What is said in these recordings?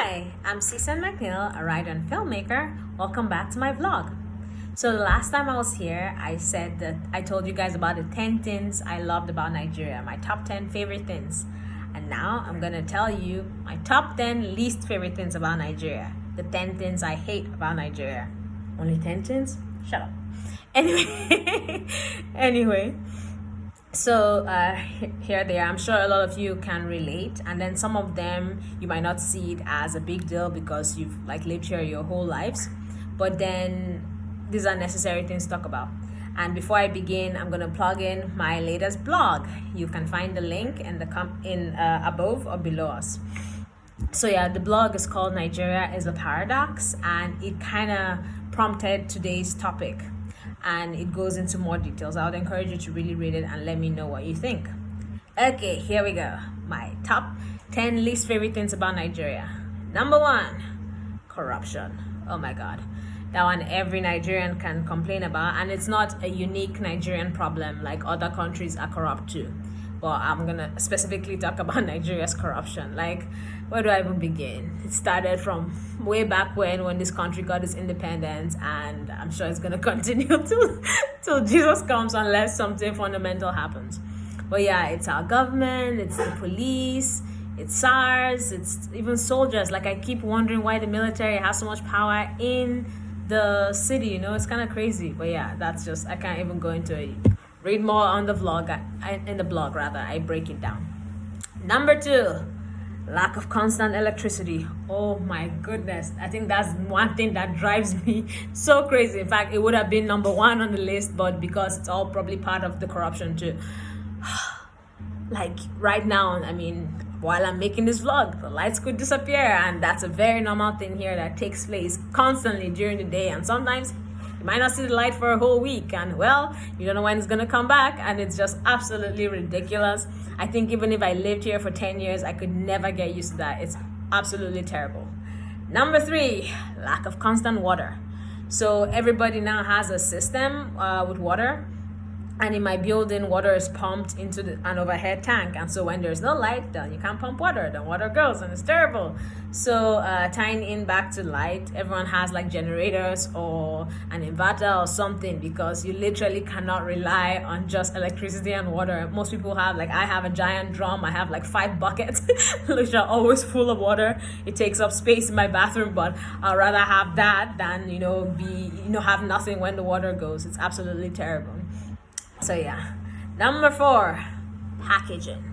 Hi, I'm Cecil McNeil, a writer and filmmaker. Welcome back to my vlog. So the last time I was here, I said that I told you guys about the 10 things I loved about Nigeria, my top 10 favorite things. And now I'm gonna tell you my top 10 least favorite things about Nigeria. The 10 things I hate about Nigeria. Only 10 things? Shut up. Anyway, anyway. So here they are. I'm sure a lot of you can relate, and then some of them you might not see it as a big deal because you've like lived here your whole lives, but then these are necessary things to talk about. And before I begin, I'm gonna plug in my latest blog. You can find the link in the above or below us. So yeah, the blog is called Nigeria is a Paradox, and it kind of prompted today's topic, and it goes into more details. I would encourage you to really read it and let me know what you think. Okay, here we go. My top 10 least favorite things about Nigeria. Number 1, corruption. Oh my god. That one every Nigerian can complain about, and it's not a unique Nigerian problem, like other countries are corrupt too. But I'm gonna specifically talk about Nigeria's corruption. Like, where do I even begin? It started from way back when this country got its independence, and I'm sure it's gonna continue till Jesus comes unless something fundamental happens. But yeah, it's our government, it's the police, it's SARS, it's even soldiers. Like, I keep wondering why the military has so much power in the city, you know, it's kind of crazy. But yeah, that's just, I can't even go into it. Read more on the vlog, in the blog rather, I break it down. Number 2, lack of constant electricity. Oh my goodness, I think that's one thing that drives me so crazy. In fact, it would have been number 1 on the list, but because it's all probably part of the corruption too. Like right now, I mean, while I'm making this vlog, the lights could disappear, and that's a very normal thing here that takes place constantly during the day, and sometimes you might not see the light for a whole week, and well, you don't know when it's gonna come back, and it's just absolutely ridiculous. I think even if I lived here for 10 years, I could never get used to that. It's absolutely terrible. Number 3, lack of constant water. So everybody now has a system with water, and in my building, water is pumped into an overhead tank, and so when there's no light, then you can't pump water, the water goes, and it's terrible. So tying in back to light, everyone has like generators or an inverter or something, because you literally cannot rely on just electricity and water. Most people have, like, I have a giant drum, I have like 5 buckets which are always full of water. It takes up space in my bathroom, but I'd rather have that than have nothing when the water goes. It's absolutely terrible. So yeah. Number 4, packaging.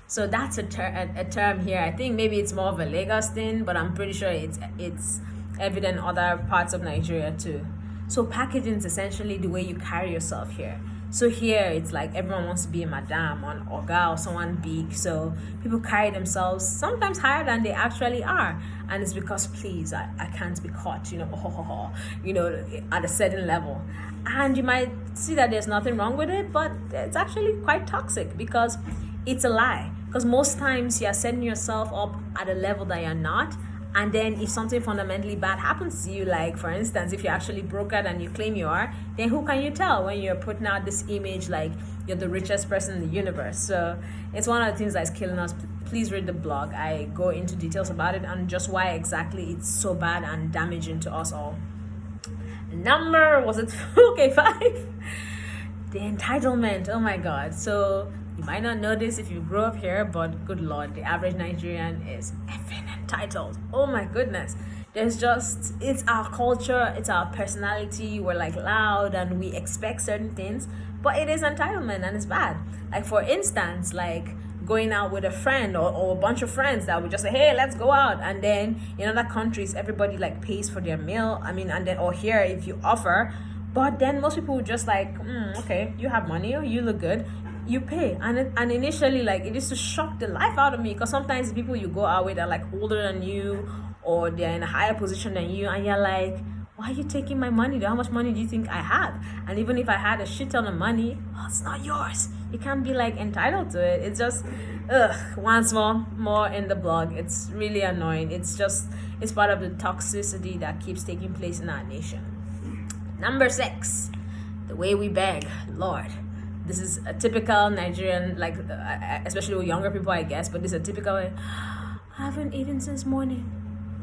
So that's a term here. I think maybe it's more of a Lagos thing, but I'm pretty sure it's evident in other parts of Nigeria too. So packaging is essentially the way you carry yourself here. So here it's like everyone wants to be a madam or an oga or someone big. So people carry themselves sometimes higher than they actually are. And it's because, please, I can't be caught, at a certain level. And you might see that there's nothing wrong with it, but it's actually quite toxic because it's a lie. Because most times you're setting yourself up at a level that you're not. And then if something fundamentally bad happens to you, like for instance, if you're actually brokered and you claim you are, then who can you tell when you're putting out this image like you're the richest person in the universe? So it's one of the things that's killing us. Please read the blog. I go into details about it and just why exactly it's so bad and damaging to us all. Number, was it? Okay, 5. The entitlement. Oh my God. So you might not know this if you grew up here, but good Lord, the average Nigerian is effing entitled. Oh my goodness. It's our culture, it's our personality. We're like loud and we expect certain things, but it is entitlement and it's bad. Like for instance, like going out with a friend or a bunch of friends that would just say, hey, let's go out. And then in other countries, everybody like pays for their meal. Or here, if you offer, but then most people would just like, okay, you have money, you look good, you pay. And initially, like, it used to shock the life out of me, because sometimes the people you go out with are like older than you, or they're in a higher position than you, and you're like, why are you taking my money? How much money do you think I have? And even if I had a shit ton of money, it's not yours. You can't be like entitled to it. It's just, once more in the blog. It's really annoying. It's part of the toxicity that keeps taking place in our nation. Number 6, the way we beg. Lord, this is a typical Nigerian, like, especially with younger people, I guess, but this is a typical way. I haven't eaten since morning.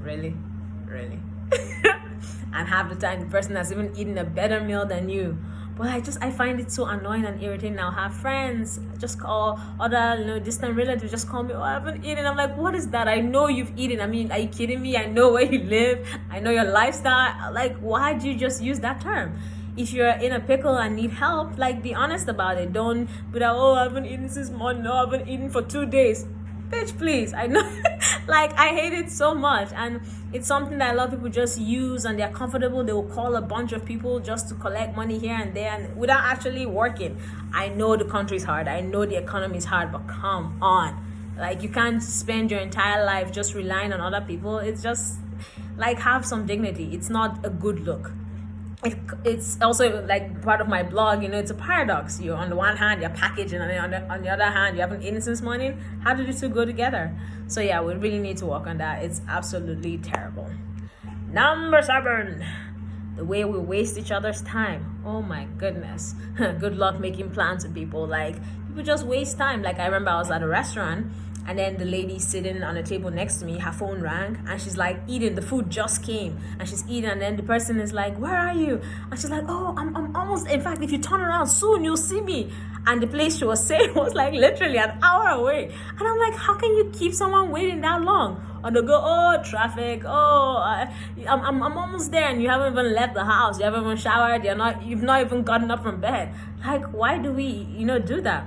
Really? Really? And half the time the person has even eaten a better meal than you. But I find it so annoying and irritating. I'll have friends just call other distant relatives just call me, oh, I haven't eaten. I'm like, what is that? I know you've eaten. I mean, are you kidding me? I know where you live. I know your lifestyle. Like, why do you just use that term? If you're in a pickle and need help, like, be honest about it. Don't be like, oh, I haven't eaten since morning. No, I haven't eaten for 2 days. Bitch, please. I know. Like, I hate it so much. And it's something that a lot of people just use, and they're comfortable. They will call a bunch of people just to collect money here and there, and without actually working. I know the country's hard. I know the economy is hard, but come on. Like, you can't spend your entire life just relying on other people. It's just, like, have some dignity. It's not a good look. It's also like part of my blog. It's a paradox. You, on the one hand, you're packaged, and on the other hand, you haven't eaten since morning. How did the two go together? So yeah, we really need to work on that. It's absolutely terrible. Number 7, the way we waste each other's time. Oh my goodness. Good luck making plans with people. Like, people just waste time. Like, I remember I was at a restaurant, and then the lady sitting on a table next to me, her phone rang, and she's like eating. The food just came, and she's eating, and then the person is like, where are you? And she's like, oh, I'm almost, in fact, if you turn around soon, you'll see me. And the place she was saying was like literally an hour away. And I'm like, how can you keep someone waiting that long? Or they'll go, oh, traffic, I'm almost there, and you haven't even left the house, you haven't even showered, you've not even gotten up from bed. Like, why do we, do that?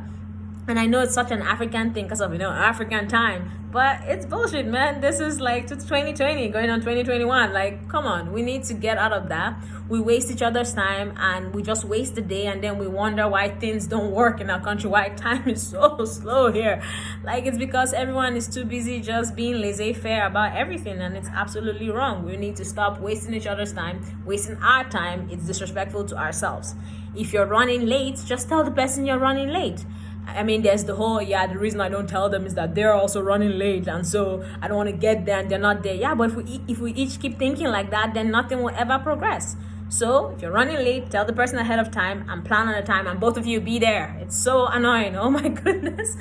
And I know it's such an African thing because of, African time. But it's bullshit, man. This is like 2020 going on 2021. Like, come on. We need to get out of that. We waste each other's time, and we just waste the day, and then we wonder why things don't work in our country, why time is so slow here. Like, it's because everyone is too busy just being laissez-faire about everything, and it's absolutely wrong. We need to stop wasting each other's time, wasting our time. It's disrespectful to ourselves. If you're running late, just tell the person you're running late. I mean, there's the whole, the reason I don't tell them is that they're also running late, and so I don't want to get there and they're not there. Yeah, but if we each keep thinking like that, then nothing will ever progress. So if you're running late, tell the person ahead of time and plan on the time, and both of you be there. It's so annoying. Oh my goodness.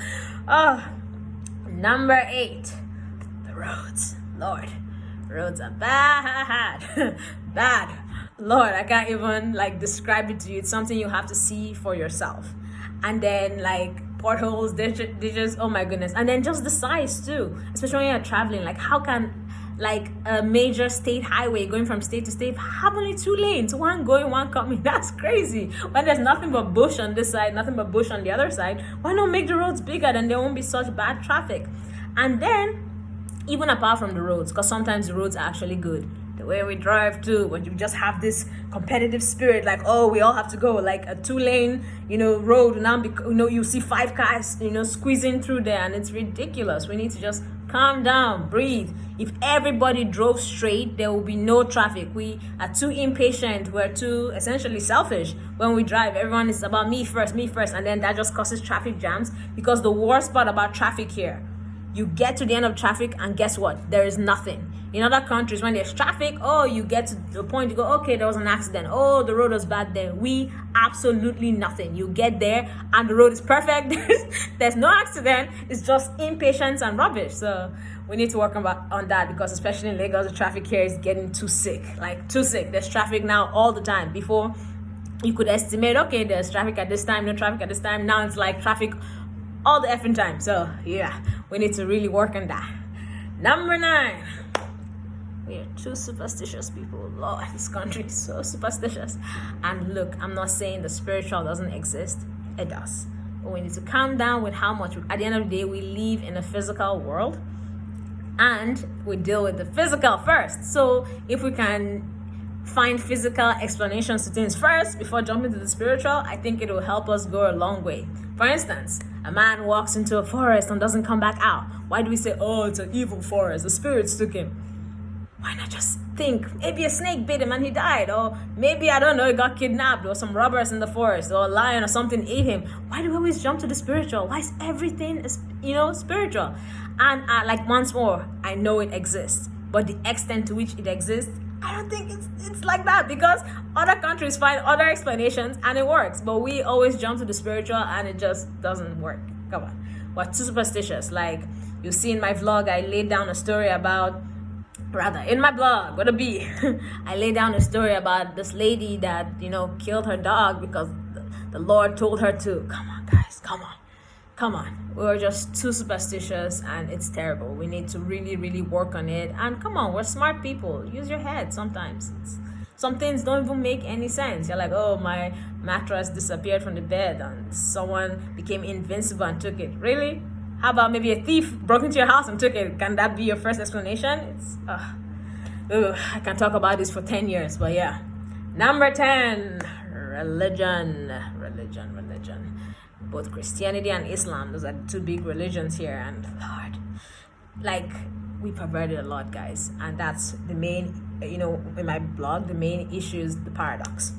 Oh, number 8, the roads. Lord, roads are bad. Bad. Lord, I can't even describe it to you. It's something you have to see for yourself. And then potholes, ditches, oh my goodness. And then just the size too, especially when you're traveling. Like, how can a major state highway going from state to state have only 2 lanes, one going, one coming? That's crazy. When there's nothing but bush on this side, nothing but bush on the other side, why not make the roads bigger? Then there won't be such bad traffic. And then, even apart from the roads, because sometimes the roads are actually good, the way we drive too, when you just have this competitive spirit, like, oh, we all have to go, like a 2-lane, road. Now, you see 5 cars, squeezing through there, and it's ridiculous. We need to just calm down, breathe. If everybody drove straight, there will be no traffic. We are too impatient. We're too essentially selfish when we drive. Everyone is about me first, and then that just causes traffic jams. Because the worst part about traffic here, you get to the end of traffic, and guess what? There is nothing. In other countries, when there's traffic, you get to the point, you go, okay, there was an accident. Oh, the road was bad there. We, absolutely nothing. You get there, and the road is perfect. There's no accident. It's just impatience and rubbish. So we need to work on that, because especially in Lagos, the traffic here is getting too sick. Like, too sick. There's traffic now all the time. Before, you could estimate, okay, there's traffic at this time, no traffic at this time. Now it's like traffic all the effing time. So yeah, we need to really work on that. Number 9, we are too superstitious people. Lord, this country is so superstitious. And look, I'm not saying the spiritual doesn't exist. It does. But we need to calm down with how much, at the end of the day, we live in a physical world, and we deal with the physical first. So if we can find physical explanations to things first before jumping to the spiritual, I think it will help us go a long way. For instance, a man walks into a forest and doesn't come back out. Why do we say, oh, it's an evil forest, the spirits took him? Why not just think, maybe a snake bit him and he died, or maybe, I don't know, he got kidnapped, or some robbers in the forest, or a lion or something ate him? Why do we always jump to the spiritual? Why is everything, spiritual? And once more, I know it exists, but the extent to which it exists, I don't think it's like that, because other countries find other explanations and it works, but we always jump to the spiritual and it just doesn't work. Come on. We're too superstitious. Like, you see in my vlog, I laid down a story about rather in my blog with a B, I lay down a story about this lady that killed her dog because the Lord told her to. Come on, guys, come on. We're just too superstitious, and it's terrible. We need to really, really work on it. And come on, we're smart people. Use your head sometimes. Some things don't even make any sense. You're like, oh, my mattress disappeared from the bed and someone became invincible and took it. Really? How about maybe a thief broke into your house and took it? Can that be your first explanation? I can talk about this for 10 years, but yeah. Number 10, religion. Both Christianity and Islam, those are the two big religions here. And Lord, like, we perverted a lot, guys. And that's the main, in my blog, the main issue is the paradox.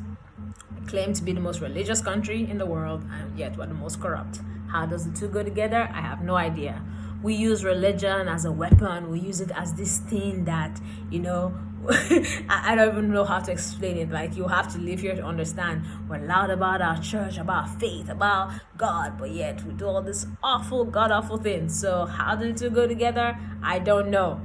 We claim to be the most religious country in the world, and yet we're the most corrupt. How does the two go together? I have no idea. We use religion as a weapon. We use it as this thing that, I don't even know how to explain it. Like, you have to live here to understand. We're loud about our church, about faith, about God, but yet we do all this awful, god-awful things. So how do the two go together? I don't know.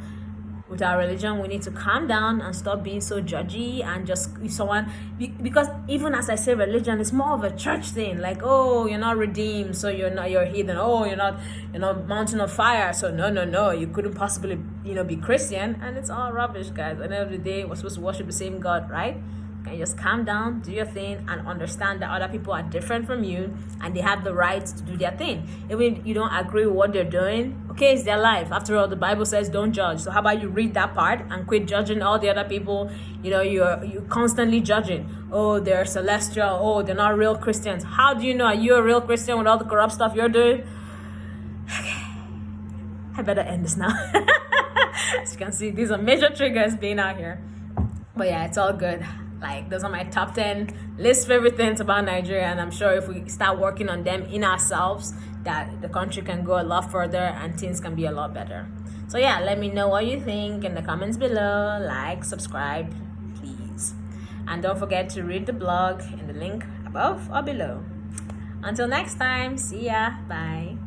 With our religion, we need to calm down and stop being so judgy and just, if someone, because even as I say religion, it's more of a church thing. Like, oh, you're not redeemed, so you're heathen. Oh, you're not mountain of fire, so no, you couldn't possibly be Christian. And it's all rubbish, guys. At the end of the day, we're supposed to worship the same God, right? Can you just calm down, do your thing, and understand that other people are different from you and they have the right to do their thing. Even if you don't agree with what they're doing, okay, it's their life. After all, the Bible says don't judge. So how about you read that part and quit judging all the other people? You're constantly judging. Oh, they're celestial. Oh, they're not real Christians. How do you know? Are you a real Christian with all the corrupt stuff you're doing? Okay, I better end this now. As you can see, these are major triggers being out here. But yeah, it's all good. Like, those are my top 10 least favorite things about Nigeria, and I'm sure if we start working on them in ourselves, that the country can go a lot further and things can be a lot better. So yeah, let me know what you think in the comments below. Like, subscribe, please. And don't forget to read the blog in the link above or below. Until next time, see ya, bye.